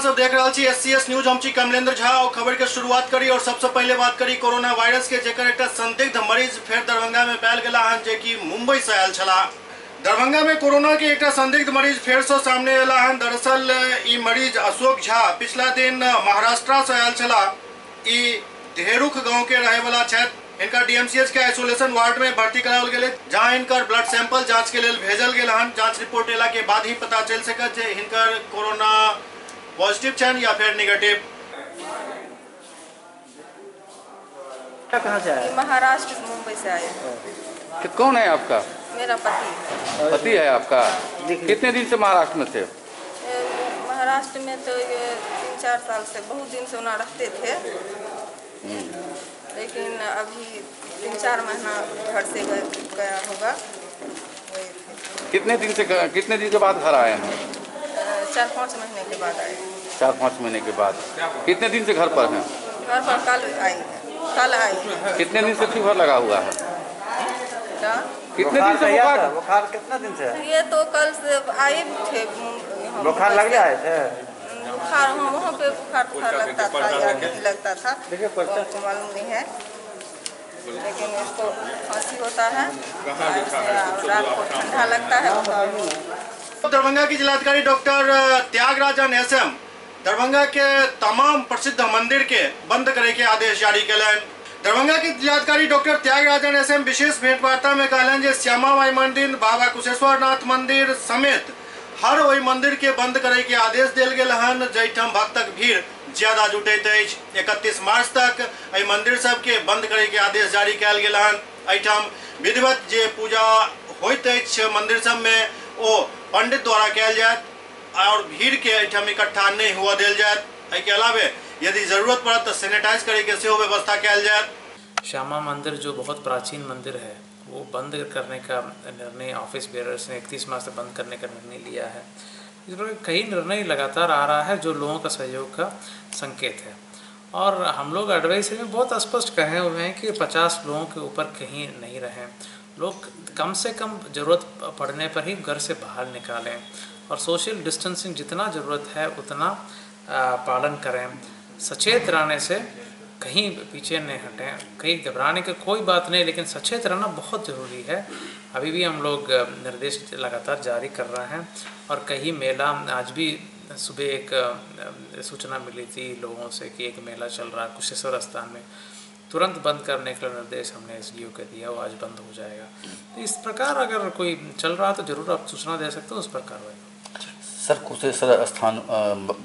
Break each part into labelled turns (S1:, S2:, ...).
S1: सब देख रहा छी SCS न्यूज। हम छी कमलेंद्र झा और खबर के शुरुआत करी और सबसे पहले बात करी कोरोना वायरस के, जेकर एक संदिग्ध मरीज फिर दरभंगा में पायल गेला हन, जे कि मुंबई से आयल छला। दरभंगा में कोरोना के एक संदिग्ध मरीज फिर से सामने अला हन। दरअसल ई मरीज अशोक झा पिछला दिन महाराष्ट्र से आयल छला। ई धेरुख गांव के रहे वाला छथि। इनका DMCH के आइसोलेशन वार्ड में भर्ती कराओल गेले, जहां इनकर ब्लड सैंपल जांच के लिए भेजल गेल हन। जांच रिपोर्ट एला के बाद ही पता चल सकत जे इनकर कोरोना पॉजिटिव छन या फिर नेगेटिव।
S2: कहाँ से आए?
S3: महाराष्ट्र मुंबई से आए।
S2: कि कौन है आपका?
S3: मेरा पति।
S2: पति है आपका? कितने दिन से महाराष्ट्र में थे?
S3: महाराष्ट्र में तो ये 3-4 साल से, बहुत दिन से वहाँ रहते थे, लेकिन अभी 3-4 महीना घर से गया होगा।
S2: कितने दिन के बाद घर आए हैं?
S3: 4-5 महीने के बाद आए।
S2: 4-5 महीने के बाद। कितने दिन से घर पर हैं?
S3: घर पर कल आई है।
S2: कितने दिन से फीवर लगा हुआ है?
S3: क्या?
S2: कितने दिन से
S4: बुखार कितना दिन से?
S3: ये तो कल से आए थे।
S4: बुखार लग जाए थे?
S3: बुखार वहाँ पे बुखार लगता था या नहीं लगता था, तो मालूम नहीं है, लेकिन इसको खांसी होता है, रात को ठंडा लगता है।
S1: दरभंगा की जिलाधिकारी डॉक्टर त्यागराजन SM दरभंगा के तमाम प्रसिद्ध मंदिर के बंद करे के आदेश जारी कलन। दरभंगा के जिलाधिकारी डॉक्टर त्यागराजन SM विशेष भेंटवार्ता में कहलन जे श्यामा माई मंदिर, बाबा कुशेश्वरनाथ मंदिर समेत हर वही मंदिर के बंद करे के आदेश दिल गेल हन, जैठाम भक्तक भीड़ ज्यादा जुटैत अछि। 31 मार्च तक एहि मंदिर सब के बंद करे के आदेश जारी कयल गेल हन। एहिठाम विधिवत जे पूजा होइत अछि मंदिर सब में ओ पंडित द्वारा कयल जायत और भीड़ के एहिठाम इकट्ठा नहीं हुआ देल जायत। एहि के अलावे यदि जरूरत पड़त तो सैनिटाइज करे के सेहो व्यवस्था कयल जायत।
S5: श्यामा मंदिर जो बहुत प्राचीन मंदिर है, वो बंद करने का निर्णय ऑफिस बेयरर्स ने 31 मार्च से बंद करने का निर्णय लिया है। इस पर कई निर्णय लगातार आ रहा है जो लोगों का सहयोग का संकेत है, और हम लोग एडवाइजरी में बहुत स्पष्ट कहे हुए हैं कि 50 लोगों के ऊपर कहीं नहीं रहें। लोग कम से कम ज़रूरत पड़ने पर ही घर से बाहर निकालें और सोशल डिस्टेंसिंग जितना ज़रूरत है उतना पालन करें। सचेत रहने से कहीं पीछे नहीं हटें। कहीं घबराने की कोई बात नहीं, लेकिन सचेत रहना बहुत ज़रूरी है। अभी भी हम लोग निर्देश लगातार जारी कर रहे हैं, और कहीं मेला, आज भी सुबह एक सूचना मिली थी लोगों से कि एक मेला चल रहा है कुशेश्वर स्थान में, तुरंत बंद करने का निर्देश हमने SDO को दिया, वो आज बंद हो जाएगा। तो इस प्रकार अगर कोई चल रहा तो ज़रूर आप सूचना दे सकते हो, उस पर कार्रवाई।
S2: सर, कुशेश्वर स्थान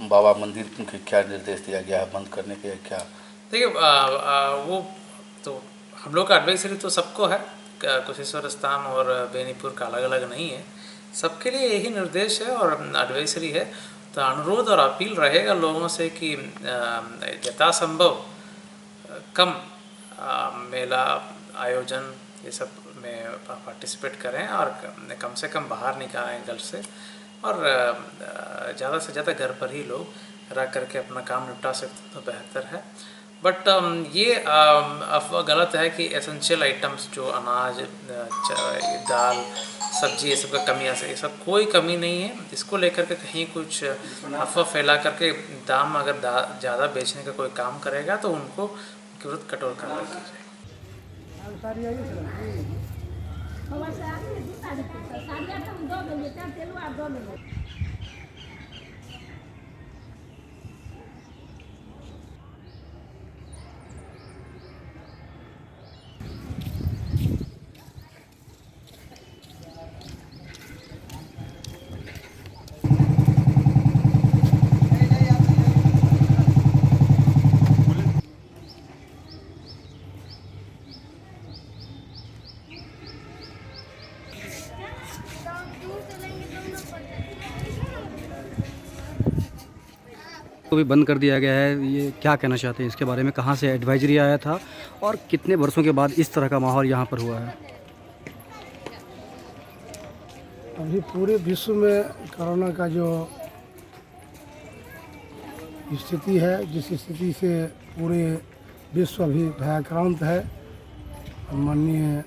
S2: बाबा मंदिर के क्या निर्देश दिया गया है बंद करने के? क्या
S5: देखिए, वो तो हम लोग का एडवाइजरी तो सबको है, कुशेश्वर स्थान और बेनीपुर का अलग अलग नहीं है, सबके लिए यही निर्देश है और एडवाइजरी है। तो अनुरोध और अपील रहेगा लोगों से कि यथासंभव कम मेला आयोजन ये सब में पार्टिसिपेट करें और कम से कम बाहर निकालें घर से, और ज़्यादा से ज़्यादा घर पर ही लोग रह करके अपना काम निपटा सकते तो बेहतर है। बट ये अफवाह गलत है कि एसेंशियल आइटम्स जो अनाज, दाल, सब्जी, ये सब का कमी है। ये सब कोई कमी नहीं है। इसको लेकर के कहीं कुछ अफवाह फैला करके दाम अगर ज़्यादा बेचने का कोई काम करेगा तो उनको उनके विरुद्ध कठोर कार्रवाई की जाएगी।
S6: को भी बंद कर दिया गया है, ये क्या कहना चाहते हैं इसके बारे में? कहाँ से एडवाइजरी आया था और कितने वर्षों के बाद इस तरह का माहौल यहाँ पर हुआ है?
S7: अभी पूरे विश्व में कोरोना का जो स्थिति है, जिस स्थिति से पूरे विश्व अभी भयाक्रांत है, माननीय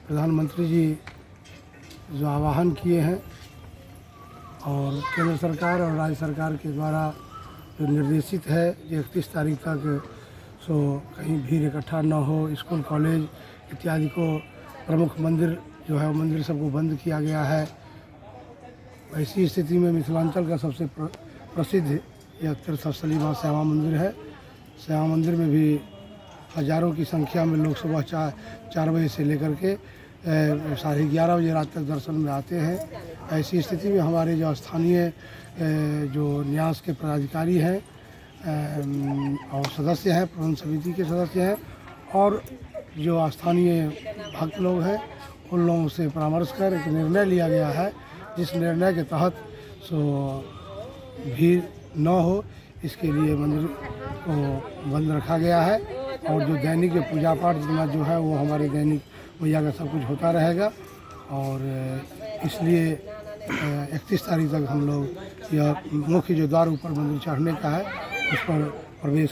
S7: प्रधानमंत्री जी जो आह्वान किए हैं और केंद्र सरकार और राज्य सरकार के द्वारा जो निर्देशित है कि 31 तारीख तक सो कहीं भीड़ इकट्ठा न हो, स्कूल कॉलेज इत्यादि को, प्रमुख मंदिर जो है मंदिर सबको बंद किया गया है। ऐसी स्थिति में मिथिलांचल का सबसे प्रसिद्ध यह तीर्थस्थली मां श्यामा मंदिर है। श्यामा मंदिर में भी हजारों की संख्या में लोग सुबह 4 बजे से लेकर के 11:30 बजे रात तक दर्शन में आते हैं। ऐसी स्थिति में हमारे जो स्थानीय जो न्यास के पदाधिकारी हैं और सदस्य हैं, प्रबंध समिति के सदस्य हैं और जो स्थानीय भक्त लोग हैं, उन लोगों से परामर्श कर एक निर्णय लिया गया है, जिस निर्णय के तहत सो भीड़ न हो इसके लिए मंदिर को बंद रखा गया है। और जो दैनिक पूजा पाठ जितना जो है वो हमारे दैनिक मैया का सब कुछ होता रहेगा। और इसलिए 31 तारीख तक हम लोग यह मुख्य जो द्वार ऊपर मंदिर चढ़ने का है उस पर प्रवेश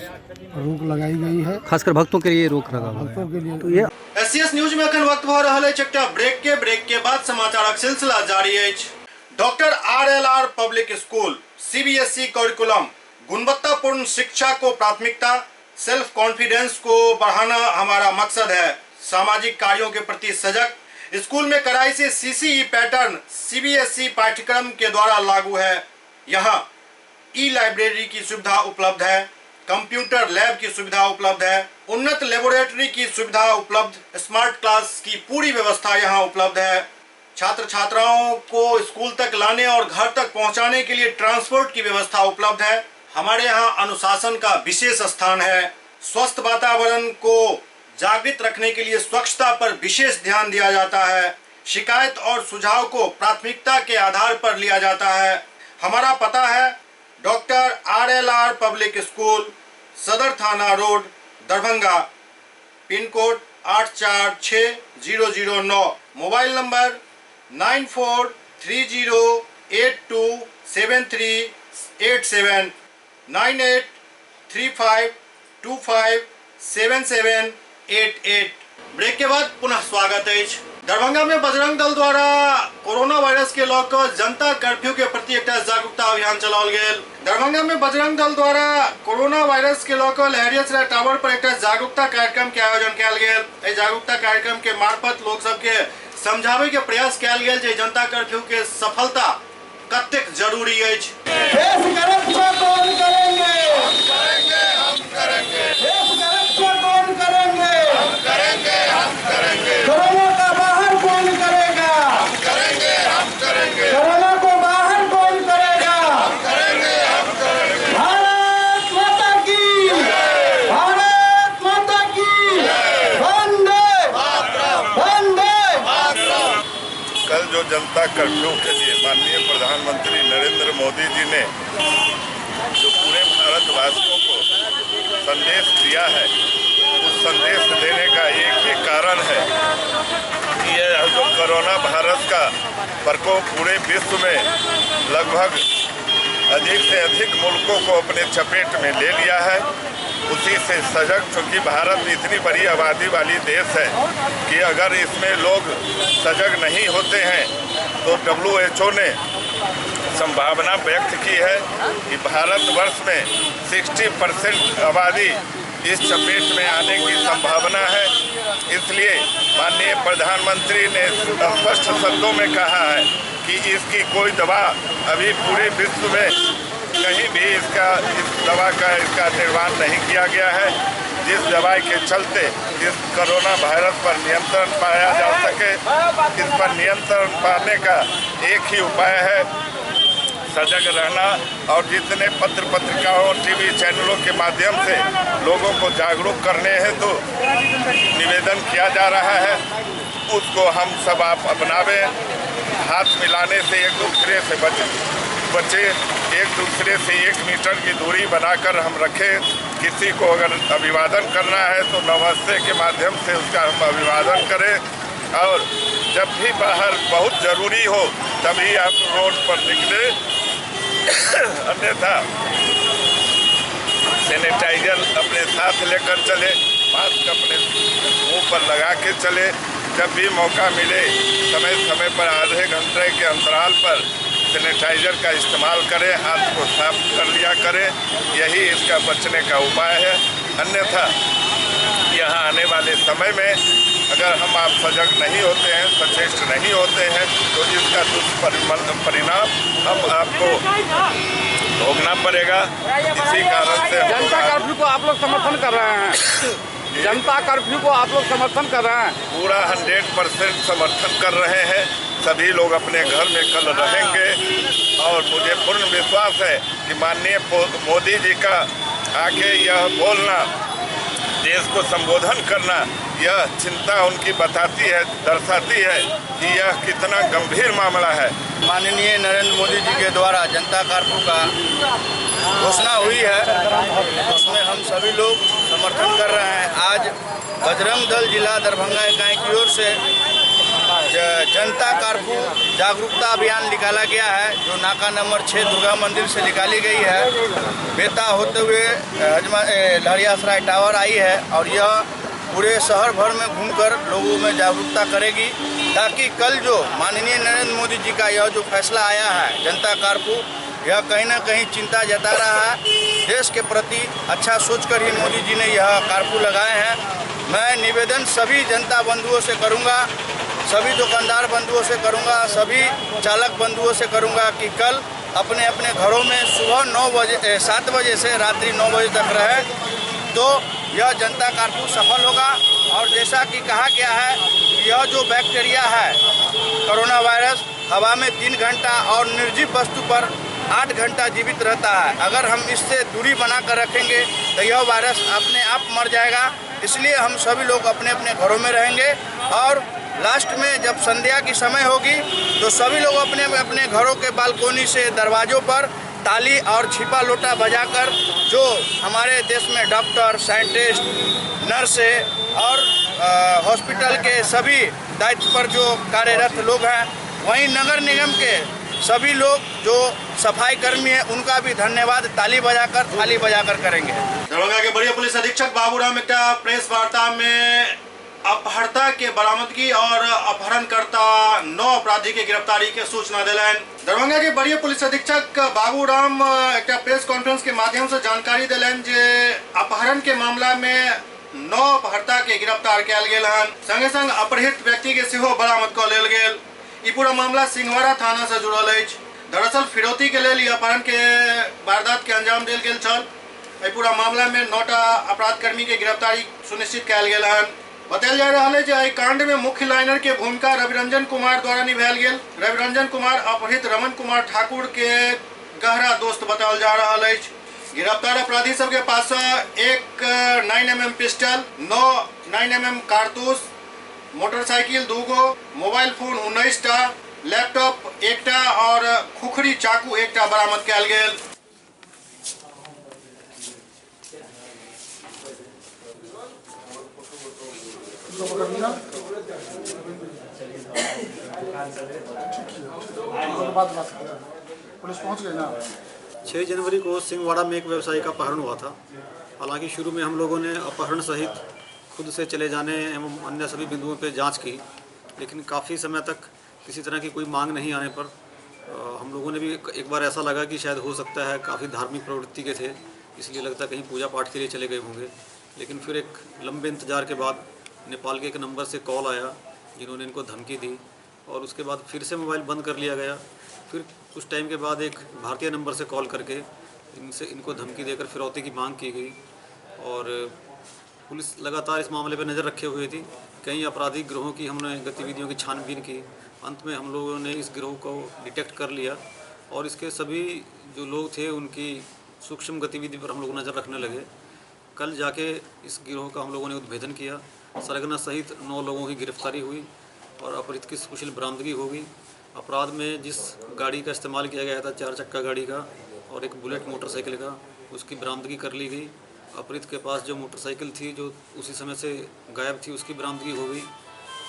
S7: रोक लगाई गई है,
S6: खासकर भक्तों के लिए रोक लगा हुआ है।
S7: भक्तों के लिए
S6: तो ये
S1: एससीएस न्यूज में अखन वक्त भ रहल अछि एकटा ब्रेक के बाद समाचारक सिलसिला जारी अछि। Doctor RLR public school CBSE curriculum गुणवत्तापूर्ण शिक्षा को प्राथमिकता, सेल्फ कॉन्फिडेंस को बढ़ाना हमारा मकसद है। सामाजिक कार्यों के प्रति सजग, स्कूल में कड़ाई से CCE पैटर्न CBSE पाठ्यक्रम के द्वारा लागू है। यहाँ लाइब्रेरी की सुविधा उपलब्ध है, कंप्यूटर लैब की सुविधा उपलब्ध है, उन्नत लेबोरेटरी की सुविधा उपलब्ध, स्मार्ट क्लास की पूरी व्यवस्था यहाँ उपलब्ध है। छात्र छात्राओं को स्कूल तक लाने और घर तक पहुँचाने के लिए ट्रांसपोर्ट की व्यवस्था उपलब्ध है। हमारे यहाँ अनुशासन का विशेष स्थान है। स्वस्थ वातावरण को जागृत रखने के लिए स्वच्छता पर विशेष ध्यान दिया जाता है। शिकायत और सुझाव को प्राथमिकता के आधार पर लिया जाता है। हमारा पता है doctor RLR public school, Sadar Thana road, Darbhanga, pin code 846009, mobile number 9430827387, 9835257788। Break के बाद पुनः स्वागत है। दरभंगा में बजरंग दल द्वारा कोरोना वायरस के लऽ कऽ जनता कर्फ्यू के प्रति एक जागरूकता अभियान चलाओल गेल। दरभंगा में बजरंग दल द्वारा कोरोना वायरस के लऽ कऽ लहरियासराय टावर पर एक जागरूकता कार्यक्रम के आयोजन कयल गेल। एहि जागरूकता कार्यक्रम के मार्फत लोग सबके समझावे के प्रयास कयल गेल जे जनता कर्फ्यू के सफलता कतेक जरूरी अछि।
S8: कोरोना का बाहर कौन करेगा? हम करेंगे, हम करेंगे। कोरोना को बाहर कौन करेगा? हम करेंगे, हम करेंगे। भारत माता की, भारत माता की, वंदे वंदे मातरम।
S9: कल जो जनता कर्फ्यू के लिए माननीय प्रधानमंत्री नरेंद्र मोदी जी ने जो पूरे भारतवासियों को संदेश दिया है, उस संदेश देने का एक ही कारण है कि यह जो कोरोना वायरस का प्रकोप पूरे विश्व में लगभग अधिक से अधिक मुल्कों को अपने चपेट में ले लिया है। उसी से सजग, चूँकि भारत इतनी बड़ी आबादी वाली देश है कि अगर इसमें लोग सजग नहीं होते हैं तो WHO ने संभावना व्यक्त की है कि भारतवर्ष में 60% आबादी इस चपेट में आने की संभावना है। इसलिए माननीय प्रधानमंत्री ने स्पष्ट शब्दों में कहा है कि इसकी कोई दवा अभी पूरे विश्व में कहीं भी इस दवा का निर्माण नहीं किया गया है, जिस दवाई के चलते इस कोरोना वायरस पर नियंत्रण पाया जा सके। इस पर नियंत्रण पाने का एक ही उपाय है सजग रहना और जितने पत्र पत्रिकाओं TV चैनलों के माध्यम से लोगों को जागरूक करने हैं तो निवेदन किया जा रहा है, उसको हम सब आप अपनावें। हाथ मिलाने से एक दूसरे से बचे, एक दूसरे से 1 मीटर की दूरी बनाकर हम रखें। किसी को अगर अभिवादन करना है तो नमस्ते के माध्यम से उसका हम अभिवादन करें। और जब भी बाहर बहुत ज़रूरी हो तभी आप रोड पर निकले, अन्यथा सैनिटाइजर अपने साथ लेकर चले, मास्क अपने मुंह पर लगा के चले। जब भी मौका मिले समय समय पर आधे घंटे के अंतराल पर सैनिटाइजर का इस्तेमाल करें, हाथ को साफ कर लिया करें, यही इसका बचने का उपाय है। अन्यथा यहाँ आने वाले समय में अगर हम आप सजग नहीं होते हैं, सचेष्ट नहीं होते हैं, तो इसका दुष्परिणाम हम आपको भोगना पड़ेगा। इसी कारण से
S4: जनता कर्फ्यू को आप लोग समर्थन कर रहे हैं? जनता कर्फ्यू को आप लोग समर्थन कर रहे हैं?
S9: पूरा 100% समर्थन कर रहे हैं। सभी लोग अपने घर में कल रहेंगे और मुझे पूर्ण विश्वास है कि माननीय मोदी जी का आगे यह बोलना, देश को संबोधन करना, यह चिंता उनकी बताती है, दर्शाती है कि यह कितना गंभीर मामला है।
S10: माननीय नरेंद्र मोदी जी के द्वारा जनता कर्फ्यू का घोषणा हुई है, उसमें हम सभी लोग समर्थन कर रहे हैं। आज बजरंग दल जिला दरभंगा इकाई की ओर से जनता कर्फ्यू जागरूकता अभियान निकाला गया है, जो नाका नंबर 6 दुर्गा मंदिर से निकाली गई है, बेता होते हुए लहरियासराय टावर आई है और यह पूरे शहर भर में घूमकर लोगों में जागरूकता करेगी, ताकि कल जो माननीय नरेंद्र मोदी जी का यह जो फैसला आया है जनता कर्फ्यू, यह कहीं ना कहीं चिंता जता रहा है। देश के प्रति अच्छा सोचकर ही मोदी जी ने यह कर्फ्यू लगाए हैं। मैं निवेदन सभी जनता बंधुओं से करूंगा, सभी दुकानदार बंधुओं से करूंगा, सभी चालक बंधुओं से करूंगा कि कल अपने अपने घरों में सुबह 7 बजे से रात्रि 9 बजे तक रहे, तो यह जनता कर्फ्यू सफल होगा। और जैसा कि कहा गया है, यह जो बैक्टीरिया है कोरोना वायरस हवा में 3 घंटा और निर्जीव वस्तु पर 8 घंटा जीवित रहता है। अगर हम इससे दूरी बनाकर रखेंगे तो यह वायरस अपने आप मर जाएगा। इसलिए हम सभी लोग अपने अपने घरों में रहेंगे और लास्ट में जब संध्या की समय होगी तो सभी लोग अपने अपने घरों के बालकोनी से दरवाज़ों पर ताली और छिपा लोटा बजाकर, जो हमारे देश में डॉक्टर, साइंटिस्ट, नर्स और हॉस्पिटल के सभी दायित्व पर जो कार्यरत लोग हैं, वहीं नगर निगम के सभी लोग जो सफाई कर्मी हैं, उनका भी धन्यवाद थाली बजाकर करेंगे।
S1: दरभंगा के वरीय पुलिस अधीक्षक बाबूराम एक प्रेस वार्ता में अपहरता के बरामदगी और अपहरणकर्ता 9 अपराधी के गिरफ्तारी के सूचना दिलन। दरभंगा के वरीय पुलिस अधीक्षक बाबूराम एक प्रेस कॉन्फ्रेंस के माध्यम से जानकारी दिलन जे अपहरण के मामला में 9 अपहरता के गिरफ्तार किया गेल हन, संगे संग अपहृत व्यक्ति के सेहो बरामद क लेल गेल। ई पूरा मामला सिंहवाड़ा थाना से जुड़ल अछि। दरअसल फिरौती के लेल अपहरण के वारदात के अंजाम देल गेल छल। एहि पूरा मामला में 9टा अपराध कर्मी के गिरफ्तारी सुनिश्चित कयल गेल हन। बतायल जा रहा है कि कांड में मुख्य लाइनर के भूमिका रविरंजन कुमार द्वारा निभायल गेल। रविरंजन कुमार अपहृत रमन कुमार ठाकुर के गहरा दोस्त बतायल जा रहा है। गिरफ्तार अपराधी सब के पास एक 9mm पिस्टल, 9 9mm कारतूस, मोटरसाइकिल 2 गो, मोबाइल फोन 19टा, लैपटॉप 1टा और खुखरी चाकू 1टा बरामद कयल गेल।
S11: पुलिस पहुंच गई ना। 6 जनवरी को सिंहवाड़ा में एक व्यवसायी का अपहरण हुआ था। हालांकि शुरू में हम लोगों ने अपहरण सहित खुद से चले जाने एवं अन्य सभी बिंदुओं पर जांच की, लेकिन काफ़ी समय तक किसी तरह की कोई मांग नहीं आने पर हम लोगों ने भी एक बार ऐसा लगा कि शायद हो सकता है काफ़ी धार्मिक प्रवृत्ति के थे, इसलिए लगता कहीं पूजा पाठ के लिए चले गए होंगे। लेकिन फिर एक लंबे इंतज़ार के बाद नेपाल के एक नंबर से कॉल आया जिन्होंने इनको धमकी दी और उसके बाद फिर से मोबाइल बंद कर लिया गया। फिर कुछ टाइम के बाद एक भारतीय नंबर से कॉल करके इनको धमकी देकर फिरौती की मांग की गई और पुलिस लगातार इस मामले पर नज़र रखे हुए थी। कई आपराधिक गिरोहों की हमने गतिविधियों की छानबीन की। अंत में हम लोगों ने इस गिरोह को डिटेक्ट कर लिया और इसके सभी जो लोग थे उनकी सूक्ष्म गतिविधि पर हम लोग नज़र रखने लगे। कल जाके इस गिरोह का हम लोगों ने उद्भेदन किया। सरगना सहित 9 लोगों की गिरफ्तारी हुई और अपहृत की कुशल बरामदगी हो गई। अपराध में जिस गाड़ी का इस्तेमाल किया गया था 4 चक्का गाड़ी का और एक बुलेट मोटरसाइकिल का, उसकी बरामदगी कर ली गई। अपहृत के पास जो मोटरसाइकिल थी जो उसी समय से गायब थी, उसकी बरामदगी हो गई।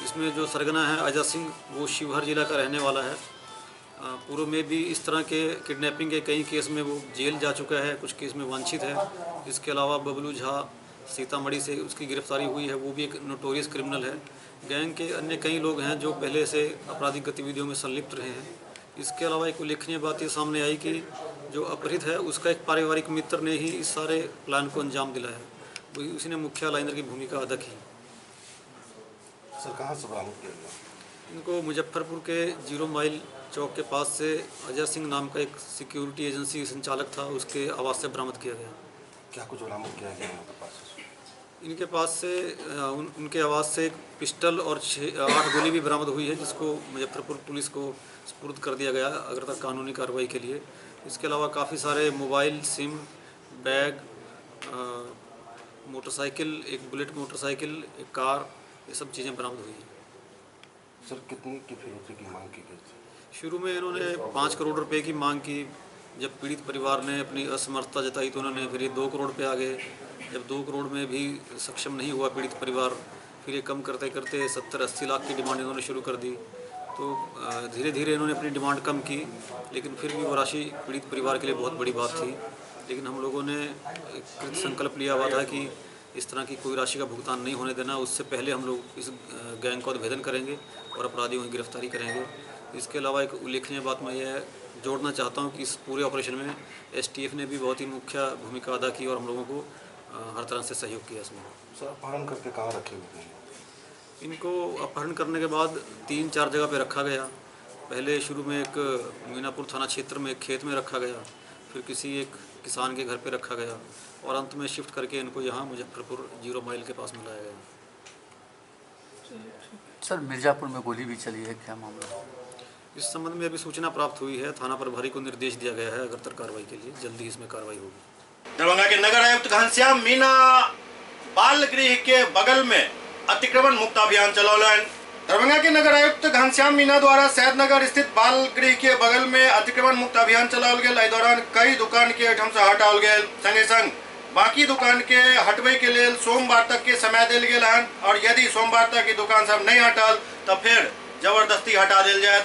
S11: इसमें जो सरगना है अजय सिंह, वो शिवहर जिला का रहने वाला है। पूर्व में भी इस तरह के किडनैपिंग के कई केस में वो जेल जा चुका है, कुछ केस में वांछित है। इसके अलावा बबलू झा सीतामढ़ी से उसकी गिरफ्तारी हुई है, वो भी एक नोटोरियस क्रिमिनल है। गैंग के अन्य कई लोग हैं जो पहले से आपराधिक गतिविधियों में संलिप्त रहे हैं। इसके अलावा एक उल्लेखनीय बात ये सामने आई कि जो अपहृत है उसका एक पारिवारिक मित्र ने ही इस सारे प्लान को अंजाम दिलाया है, वही उसी ने मुख्य लाइनर की भूमिका अदा की।
S12: सर कहाँ से बरामद किया गया?
S11: इनको मुजफ्फरपुर के 0 माइल चौक के पास से अजय सिंह नाम का एक सिक्योरिटी एजेंसी संचालक था, उसके आवास से बरामद किया गया।
S12: क्या कुछ बरामद किया गया उनके पास?
S11: इनके पास से उनके आवास से एक पिस्टल और 8 गोली भी बरामद हुई है, जिसको मुजफ्फरपुर पुलिस को सुपुर्द कर दिया गया अगर तक कानूनी कार्रवाई के लिए। इसके अलावा काफ़ी सारे मोबाइल, सिम, बैग, मोटरसाइकिल, एक बुलेट मोटरसाइकिल, एक कार, ये सब चीज़ें बरामद हुई हैं।
S12: सर कितनी की फिरौती की मांग की गई थी?
S11: शुरू में इन्होंने 5 करोड़ रुपए की मांग की। जब पीड़ित परिवार ने अपनी असमर्थता जताई तो उन्होंने फिर ये 2 करोड़ पे आ गए। जब 2 करोड़ में भी सक्षम नहीं हुआ पीड़ित परिवार, फिर ये कम करते करते 70-80 लाख की डिमांड इन्होंने शुरू कर दी। तो धीरे धीरे इन्होंने अपनी डिमांड कम की, लेकिन फिर भी वो राशि पीड़ित परिवार के लिए बहुत बड़ी बात थी। लेकिन हम लोगों ने कृत संकल्प लिया हुआ था कि इस तरह की कोई राशि का भुगतान नहीं होने देना। उससे पहले हम लोग इस गैंग का उद्भेदन करेंगे और अपराधियों की गिरफ्तारी करेंगे। इसके अलावा एक उल्लेखनीय बात मैं यह जोड़ना चाहता हूं कि इस पूरे ऑपरेशन में STF ने भी बहुत ही मुख्य भूमिका अदा की और हम लोगों को हर तरह से सहयोग किया इसमें।
S12: सर अपहरण करके कहाँ रखे हुए हैं?
S11: इनको अपहरण करने के बाद 3-4 जगह पे रखा गया। पहले शुरू में एक मीनापुर थाना क्षेत्र में एक खेत में रखा गया, फिर किसी एक किसान के घर पे रखा गया और अंत में शिफ्ट करके इनको यहाँ मुजफ्फरपुर 0 माइल के पास में लाया गया।
S2: सर मिर्ज़ापुर में गोली भी चली है, क्या मामला?
S11: इस संबंध में अभी सूचना प्राप्त हुई है। थाना प्रभारी को निर्देश दिया गया है अग्रतर कार्रवाई के लिए, जल्दी इसमें कार्रवाई होगी।
S1: दरभंगा के नगर आयुक्त घनश्याम मीना बाल गृह के बगल में अतिक्रमण मुक्त अभियान चलौलन। दरभंगा के नगर आयुक्त घनश्याम मीना द्वारा शहदनगर स्थित बाल गृह के बगल में अतिक्रमण मुक्त अभियान चलाओल गेल। एहि दौरान कई दुकान के एहिठाम से हटाओल गेल, संगे संग बाकी दुकान के हटबे के लिए सोमवार तक के समय दिल गेल हन और यदि सोमवार तक की दुकान सब नहीं हटल तो फिर जबरदस्ती हटा दिल जाए।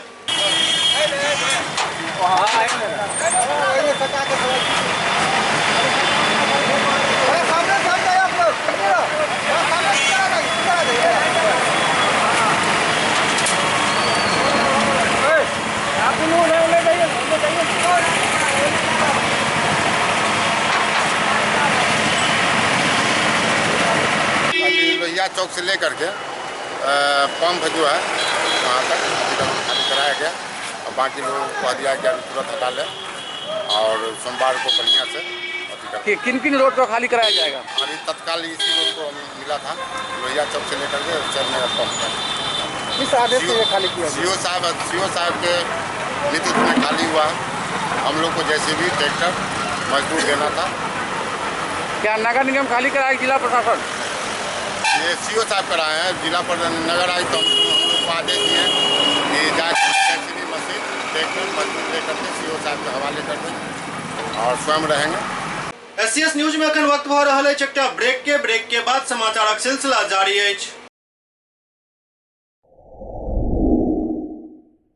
S13: लोहिया चौक से लेकर के पंप जो है वहाँ तक खाली कराया गया और बाकी लोगों को कह दिया कि अभी तुरंत हटा लें और सोमवार को बढ़िया से
S4: किन किन रोड को खाली कराया जाएगा?
S13: अभी तत्काल इसी रोड को मिला था, लोहिया चौक से लेकर के चरनगर पंप तक।
S7: किस आदेश से खाली किया?
S13: सीओ साहब के नेतृत्व में खाली हुआ। हम लोग को जैसे भी ट्रैक्टर मजदूर देना था।
S4: क्या नगर निगम खाली कराया? जिला प्रशासन?
S13: ये सीओ साहब कराए हैं। जिला नगर आयुक्त तो हम लोग को आदेश दिए कि जाकर मशीन ट्रैक्टर मजदूर लेकर के सीओ साहब के हवाले कर दें और स्वयं रहेंगे।
S1: SCS न्यूज में अखन वक्त भ रहल अछि एकटा ब्रेक के बाद समाचारक सिलसिला जारी अछि।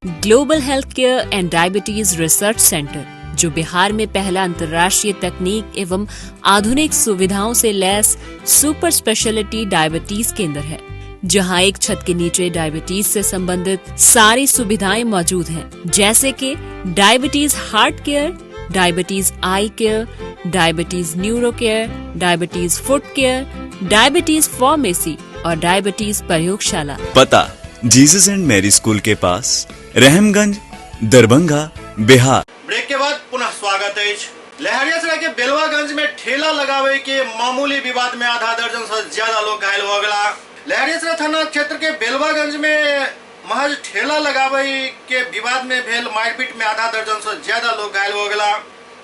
S14: Global health care and diabetes research centre, जो बिहार में पहला अंतर्राष्ट्रीय तकनीक एवं आधुनिक सुविधाओं से लैस सुपर स्पेशलिटी डायबिटीज केंद्र है, जहां एक छत के नीचे डायबिटीज से संबंधित सारी सुविधाएं मौजूद हैं, जैसे कि diabetes heart care, diabetes eye care, diabetes neuro care, diabetes foot care, diabetes pharmacy और डायबिटीज प्रयोगशाला।
S15: पता जीसस एंड मैरी स्कूल के पास, रहमगंज, दरभंगा, बिहार।
S1: ब्रेक के बाद पुनः स्वागत है। लहरियासराय के बेलवागंज में ठेला लगावे के मामूली विवाद में आधा दर्जन से ज्यादा लोग घायल हो गया। लहरियासराय थाना क्षेत्र के बेलवागंज में महज ठेला लगावे के विवाद में भेल मारपीट में आधा दर्जन से ज्यादा लोग घायल हो गया।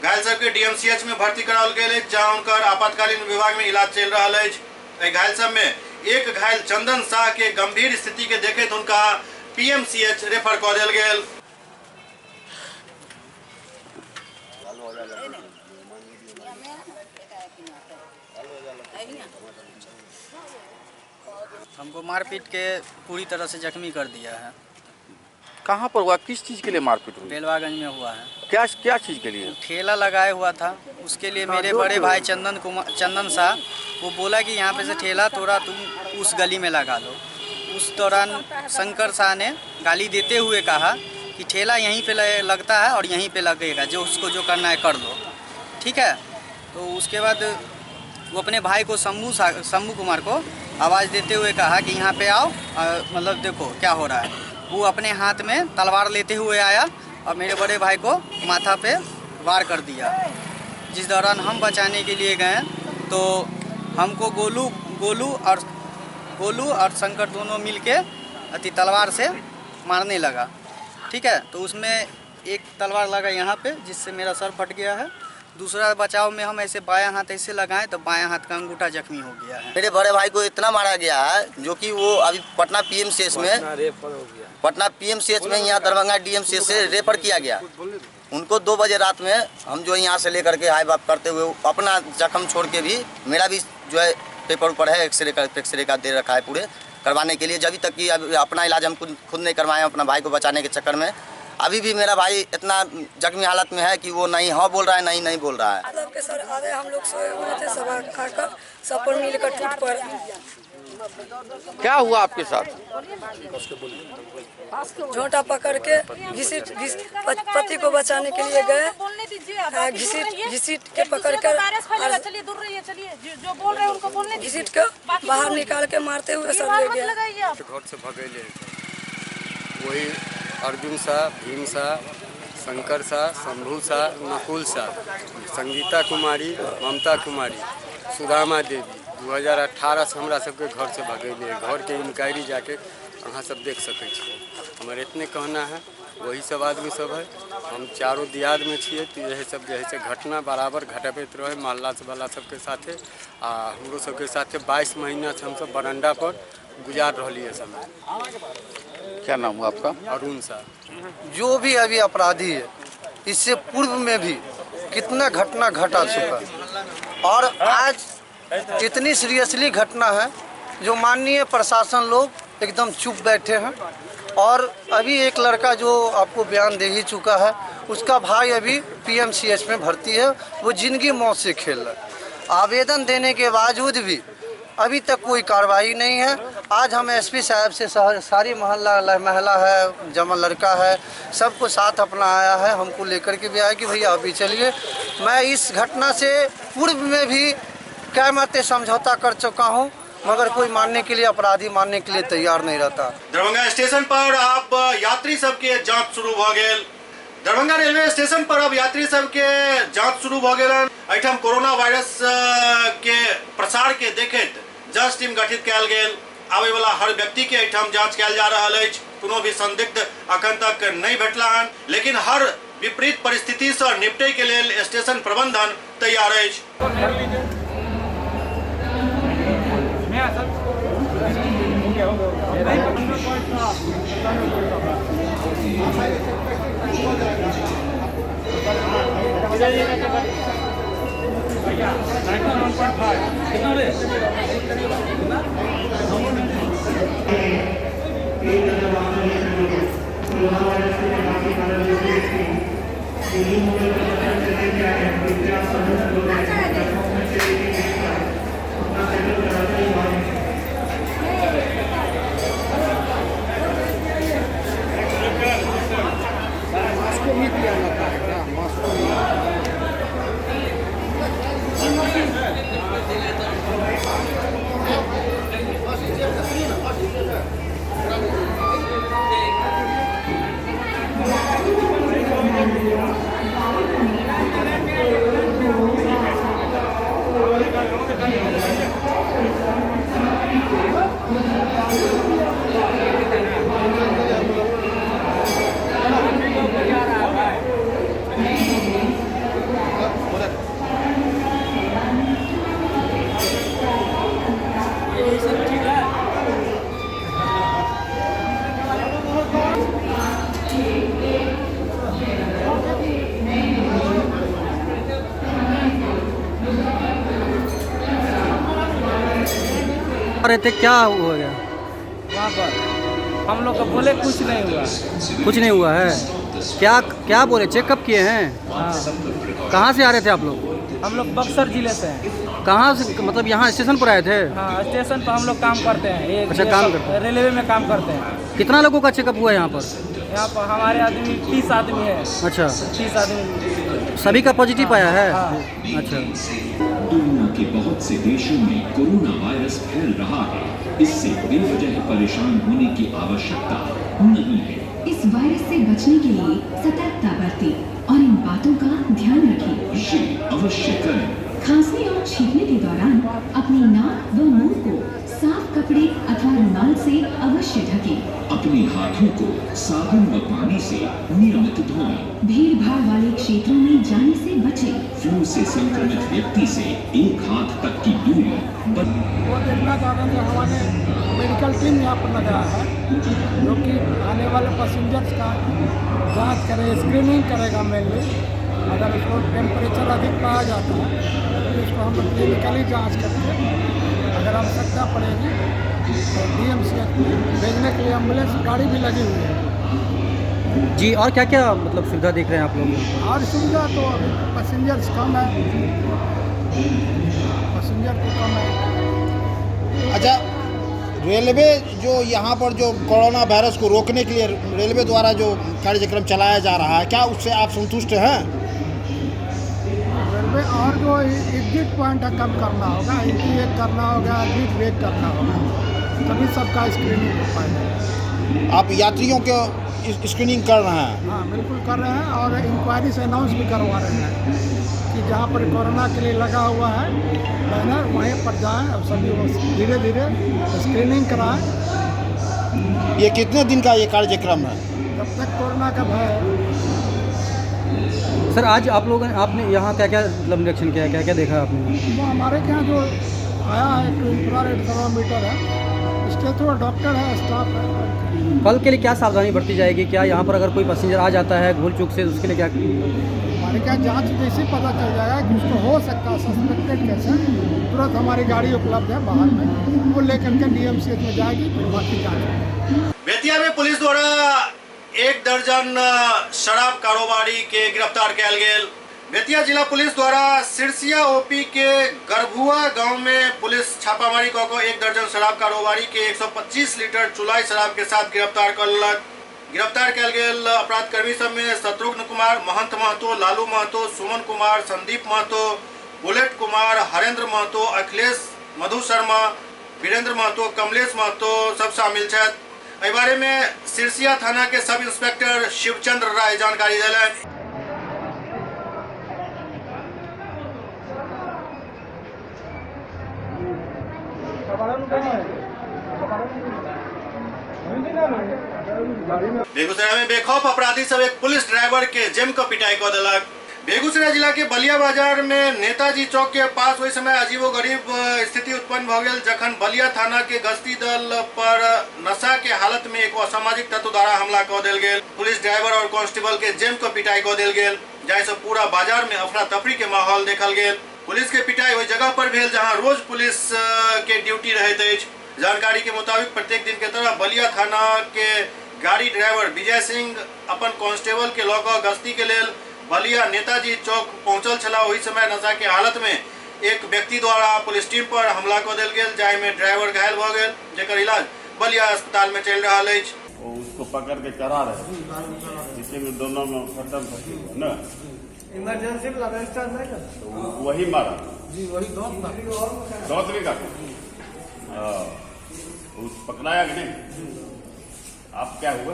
S1: घायल सबके DMCH में भर्ती कराओल गेल, जहां उनकर आपातकालीन विभाग में इलाज चल रहा है। घायल सब में एक घायल चंदन शाह के गंभीर स्थिति के देखे उनका PMCH रेफर कर दिया गेल।
S6: हमको मारपीट के पूरी तरह से जख्मी कर दिया है।
S4: कहाँ पर हुआ? किस चीज़ के लिए मारपीट हुई?
S6: बेलवागंज में हुआ है।
S4: क्या चीज़ के लिए?
S6: ठेला लगाया हुआ था, उसके लिए मेरे बड़े भाई चंदन शाह वो बोला कि यहाँ पे से ठेला तोड़ा, तुम उस गली में लगा लो। उस दौरान शंकर शाह ने गाली देते हुए कहा
S16: कि ठेला यहीं पे लगता है और यहीं पे लगेगा, जो उसको जो करना है कर दो, ठीक है। तो उसके बाद वो अपने भाई को शंभू कुमार को आवाज़ देते हुए कहा कि यहाँ पे आओ, मतलब देखो क्या हो रहा है। वो अपने हाथ में तलवार लेते हुए आया और मेरे बड़े भाई को माथा पे वार कर दिया। जिस दौरान हम बचाने के लिए गए तो हमको गोलू और शंकर दोनों मिलके तलवार से मारने लगा, ठीक है। तो उसमें एक तलवार लगा यहाँ पे जिससे मेरा सर फट गया है। दूसरा बचाव में हम ऐसे बायां हाथ ऐसे लगाएं तो बायां हाथ का अंगूठा जख्मी हो गया है।
S17: मेरे बड़े भाई को इतना मारा गया है जो कि वो अभी पटना पीएमसीएच में यहाँ दरभंगा डीएमसीएच से रेफर किया गया। उनको 2 बजे रात में हम जो यहाँ से लेकर के हाई बाप करते हुए अपना जख्म छोड़ के भी, मेरा भी जो है पेपर ऊपर है, एक्सरे का दे रखा है पूरे करवाने के लिए। जब तक कि अपना इलाज हम खुद नहीं करवाए अपना भाई को बचाने के चक्कर में। अभी भी मेरा भाई इतना जख्मी हालत में है कि वो नहीं हाँ बोल रहा है, नहीं बोल रहा है।
S18: मतलब के सर आधे हम लोग सोए हुए थे, सब आकर सब पर मिलकर टूट पड़े।
S4: क्या हुआ आपके साथ?
S18: झोंटा पकड़ के घसीट पति को बचाने के लिए गए, घसीट के पकड़ कर घसीट के बाहर निकाल के मारते हुए सब ले गया।
S19: घर से भगेले वही अर्जुन सा, भीम सा, शंकर सा, शंभू सा, नकुल सा, संगीता कुमारी, ममता कुमारी, सुदामा देवी 2018 से हमरा सबके घर से भगेले। घर के इंक्वायरी जाके अहाँ सब देख सकै छी। हमारे इतने कहना है, वही सब आदमी सब है। हम चारों दियाद में छिए तो यही सब जे है घटना बराबर घटबैत रहे मोहल्ला वाला सबके साथे। आ हमरो सबके साथे 22 महीना से हम सब बरंडा पर गुजार रही समय।
S4: क्या नाम हुआ आपका?
S19: अरुण सा।
S20: जो भी अभी अपराधी है, इससे पूर्व में भी कितना घटना घटा चुका और आज इतनी सीरियसली घटना है जो माननीय प्रशासन लोग एकदम चुप बैठे हैं। और अभी एक लड़का जो आपको बयान दे ही चुका है, उसका भाई अभी पीएमसीएच में भर्ती है, वो जिंदगी मौत से खेल रहा है। आवेदन देने के बावजूद भी अभी तक कोई कार्रवाई नहीं है। आज हम एसपी साहब से सारी महिला है, जमा लड़का है, सबको साथ अपना आया है, हमको लेकर के भी आया कि भैया अभी चलिए। मैं इस घटना से पूर्व में भी कई मरते समझौता कर चुका हूँ, मगर कोई मानने के लिए, अपराधी मानने के लिए तैयार नहीं रहता।
S1: दरभंगा स्टेशन पर अब यात्री सबके जांच शुरू भ गेल। दरभंगा रेलवे स्टेशन पर अब यात्री सबके जांच शुरू भ गेल। एठाम कोरोना वायरस के प्रसार के देखैत जांच टीम गठित कयल गेल। आवे वाला हर व्यक्ति के एठाम जांच कयल जा रहल अछि। कोनो भी संदिग्ध अखन तक नहीं भेटला हन, लेकिन हर विपरीत परिस्थिति से निपटे के लेल स्टेशन प्रबंधन तैयार अछि।
S6: रहे थे, क्या हो गया
S21: वहाँ पर? हम लोग को बोले कुछ नहीं हुआ।
S6: कुछ नहीं हुआ है? क्या बोले? चेकअप किए हैं?
S21: हाँ।
S6: कहाँ से आ रहे थे आप लोग?
S21: हम लोग बक्सर जिले से हैं।
S6: कहाँ से, मतलब यहाँ स्टेशन पर आए थे?
S21: हाँ, स्टेशन पर हम लोग काम करते हैं।
S6: अच्छा, काम करते हैं,
S21: रेलवे में काम करते हैं।
S6: कितना लोगों का चेकअप हुआ है यहाँ पर?
S21: यहाँ पर हमारे आदमी 30 आदमी है।
S6: अच्छा,
S21: 30 आदमी,
S6: सभी का पॉजिटिव आया है? अच्छा।
S3: दुनिया के बहुत से देशों में कोरोना वायरस फैल रहा है, इससे बेवजह परेशान होने की आवश्यकता नहीं है।
S22: इस वायरस से बचने के लिए सतर्कता बरतें और इन बातों का ध्यान रखें।
S3: ये अवश्य करें।
S22: खांसने और छींकने के दौरान अपनी नाक व मुंह को साफ कपड़े अथवा रुमाल से अवश्य ढकें।
S3: अपने हाथों को साबुन व पानी से नियमित धोएं।
S22: भीड़ भाड़ वाले क्षेत्रों में जाने से बचें।
S3: फ्लू से संक्रमित व्यक्ति से 1 हाथ तक की दूरी
S7: वो देखना चाह रहे थे, हमारे मेडिकल टीम यहाँ पर लगाया है जो कि आने वाले पैसेंजर्स का जांच करे, स्क्रीनिंग करेगा मेनली। अगर उसको टेम्परेचर अधिक पाया जाता है तो उसको हम क्लिनिकली जांच करके अगर आवश्यकता पड़ेगी तो DMCH में भेजने के लिए एम्बुलेंस गाड़ी भी लगी हुई है।
S6: जी, और क्या क्या मतलब सुविधा देख रहे हैं आप लोग?
S7: और सुविधा तो अभी पैसेंजर्स कम है, पैसेंजर तो कम है।
S23: अच्छा, रेलवे जो यहाँ पर जो कोरोना वायरस को रोकने के लिए रेलवे द्वारा जो कार्यक्रम चलाया जा रहा है, क्या उससे आप संतुष्ट हैं?
S7: रेलवे और जो एग्जिट पॉइंट है कम करना होगा, इंटीवेट करना होगा, एग्जिट वेट करना होगा, तभी सबका स्क्रीनिंग हो पाएगा।
S23: आप यात्रियों के स्क्रीनिंग कर रहे हैं?
S7: हाँ, बिल्कुल कर रहे हैं और इंक्वायरी से अनाउंस भी करवा रहे हैं कि जहाँ पर कोरोना के लिए लगा हुआ है बैनर, वहीं पर जाएं और सभी धीरे धीरे स्क्रीनिंग कराएं।
S23: ये कितने दिन का ये कार्यक्रम है?
S7: जब तक कोरोना का भय है।
S6: सर, आज आप लोगों ने, आपने यहाँ क्या क्या मतलब निरीक्षण किया, क्या क्या देखा आपने?
S7: तो हमारे यहाँ जो आया है एक इंफ्रारेड थर्मामीटर है, स्टेथो डॉक्टर है, स्टाफ है।
S6: कल के लिए क्या सावधानी बरती जाएगी? क्या यहाँ पर अगर कोई पैसेंजर आ जाता है भूल चूक से, उसके लिए क्या?
S7: हमारे क्या जांच जैसे पता चल जाएगा कि उसको हो सकता है सस्पेक्टेड केस है, तुरंत हमारी गाड़ी उपलब्ध है बाहर में, वो लेकर के DMCH में जाएगी, फिर बाकी जाँच।
S1: बेतिया में पुलिस द्वारा 1 दर्जन शराब कारोबारी के गिरफ्तार किया गेल। बेतिया जिला पुलिस द्वारा सिरसिया OP के गरभुआ गांव में पुलिस छापामारी कर 1 दर्जन शराब कारोबारी के 125 लीटर चुलाई शराब के साथ गिरफ्तार करलक। गिरफ्तार किया गेल अपराध कर्मी सब में शत्रुघ्न कुमार, महंत महतो, लालू महतो, सुमन कुमार, संदीप महतो, बुलेट कुमार, हरेंद्र महतो, अखिलेश मधु शर्मा, वीरेंद्र महतो, कमलेश महतो सब शामिल है। एहि बारे में सिरसिया थाना के सब इंस्पेक्टर शिवचंद्र राय जानकारी दिले। बेगूसराय में बेखौफ अपराधी सब एक पुलिस ड्राइवर के जेम को पिटाई कर दिलक। बेगूसराय जिला के बलिया बाजार में नेताजी चौक के पास वही समय अजीबोगरीब स्थिति उत्पन्न भ गेल, जखन बलिया थाना के गश्ती दल पर नशा के हालत में एक असामाजिक तत्व द्वारा हमला कर दिल गेल। पुलिस ड्राइवर और कांस्टेबल के जेम को पिटाई कर दिल गेल, जैसे पूरा बाजार में अफरा तफरी के माहौल देखल गेल। पुलिस के पिटाई वही जगह पर भेल जहां रोज पुलिस के ड्यूटी रहते अछि। जानकारी के मुताबिक प्रत्येक दिन के तरह बलिया थाना के गाड़ी ड्राइवर विजय सिंह अपन कांस्टेबल के लौक गश्ती के लेल बलिया नेताजी चौक पहुंचल छला। वही समय नशा के हालत में एक व्यक्ति द्वारा पुलिस टीम पर हमला कर दिल गेल, जाहि में ड्राइवर घायल भ गेल, जेकर इलाज बलिया अस्पताल में चल रहा है।
S24: उसको पकड़ के चढ़ा रहे, जिससे में दोनों में खत्म न
S21: इमरजेंसी रजिस्टर नहीं कर,
S24: तो वही मारा
S21: जी, वही
S24: दौतरी का उस पकड़ाया कि नहीं? आप क्या हुआ?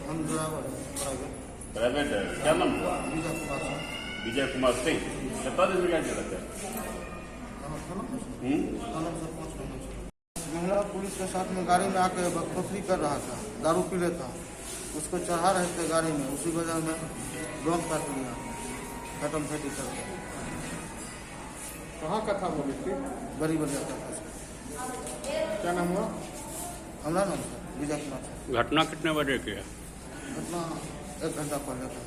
S23: हम
S24: प्राइवेट क्या नाम हुआ? विजय कुमार सिंह। कितना दिन में क्या रहता है?
S23: महिला पुलिस के साथ में गाड़ी में आके बदतमीजी कर रहा था, दारू पी लेता, उसको चढ़ा रहे थे गाड़ी में, उसी वजह में ब्लॉक काट लिया, खत्म फेटी करके।
S21: कहाँ का था वो व्यक्ति?
S23: बड़ी बलिया था।
S21: क्या नाम हुआ?
S23: हमारा नाम सर विजय कुमार।
S24: घटना कितने बजे की है?
S23: घटना 1 घंटा पहले था।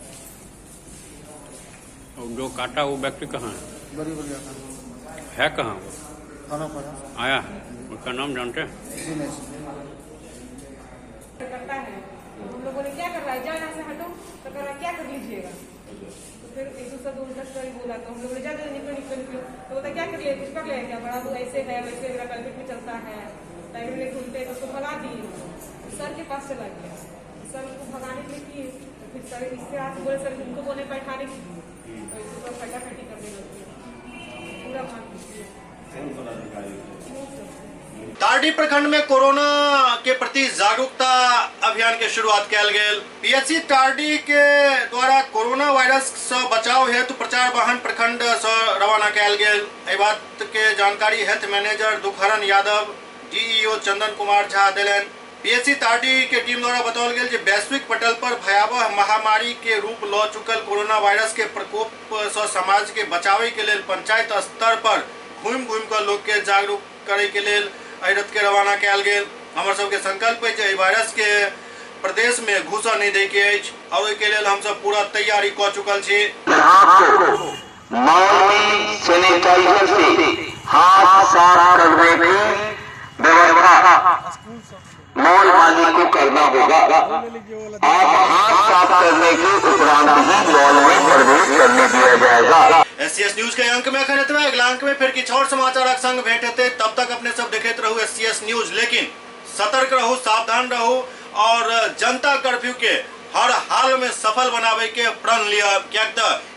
S24: और जो काटा वो व्यक्ति कहाँ है?
S23: बड़ी बलिया का
S24: है कहाँ वो?
S23: थाना पर
S24: आया है, उसका नाम जानते हैं?
S23: दिनेश।
S21: हम लोगों ने क्या कर रहा है, जाना से हटो तो कर क्या कर लीजिएगा।
S5: तो फिर एक दूसरा 2 बोला तो हम लोग ले जाते निकलो तो बोलता क्या कर लिया, कुछ कर लिया क्या, बड़ा वो ऐसे है वैसे मेरा कल्पित में चलता है, टाइम में खुलते तो उसको भगा दिए, सर के पास चला गया, सर उसको भगाने के लिए किए, फिर सर इससे आके बोले सर उनको बोले बैठाने की, तो इसको फटाफटी करने लगे पूरा
S1: तारडी प्रखंड में कोरोना के प्रति जागरूकता अभियान के शुरुआत कल गेल। पीएचसी तारडी के द्वारा कोरोना वायरस से बचाव हेतु प्रचार वाहन प्रखंड से रवाना कल गेल। एहि बात के जानकारी health manager Dukhharan Yadav DEO Chandan Kumar Jha दिलन। पीएचसी तारडी के टीम द्वारा बताओल गेल जे वैश्विक पटल पर भयावह महामारी के रूप ल चुकल कोरोना वायरस के प्रकोप से समाज के बचावे के लेल पंचायत स्तर पर घूम कर लोग के जागरूक करे के लेल रथ के रवाना कल गेल। हमर सबके संकल्प है जे वायरस के प्रदेश में घुसा नहीं दे के और ओहि के लेल हम सब पूरा तैयारी क चुकल छी।
S8: सैनिटाइजर से हाथ साफ करने की व्यवस्था मॉल मालिक को करना होगा। आप हाथ साफ करने के उपरांत ही मॉल में प्रवेश करने दिया जाएगा।
S1: एससीएस न्यूज के अंक में खरीद में अगला अंक में फिर किछ और समाचार संग भेंट हेते। तब तक अपने सब देखते रहू एससीएस न्यूज, लेकिन सतर्क रहू, सावधान रहू और जनता कर्फ्यू के हर हाल में सफल बनावे के प्रण लिया। क्या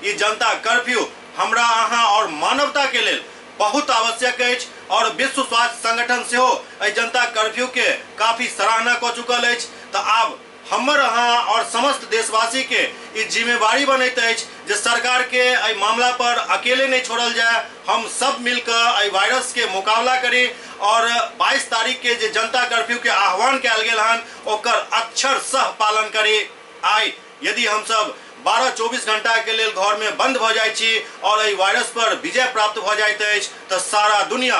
S1: ये जनता कर्फ्यू हमरा अहाँ और मानवता के लेल बहुत आवश्यक है और विश्व स्वास्थ्य संगठन से हो जनता कर्फ्यू के काफी सराहना क चुकल है। तो आब हमर अहाँ और समस्त देशवासी के ई जिम्मेवारी बनैत अछि जे सरकार के एहि मामला पर अकेले नहीं छोड़ल जाए। हम सब मिलकर एहि वायरस के मुकाबला करी और 22 तारीख के जे जनता कर्फ्यू के आह्वान कयल गेल हन ओकर अक्षरशः पालन करी। आई यदि हम सब 12-24 घंटा के लिए घर में बंद भ जाय छी और एहि वायरस पर विजय प्राप्त भ जाइत अछि तो सारा दुनिया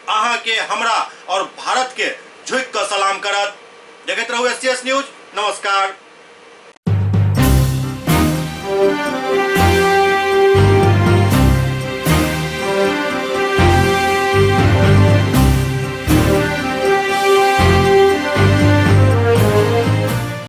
S1: अहाँ के, हमरा और भारत के झुक कर सलाम करत। देखते रहू एससीएस न्यूज। नमस्कार।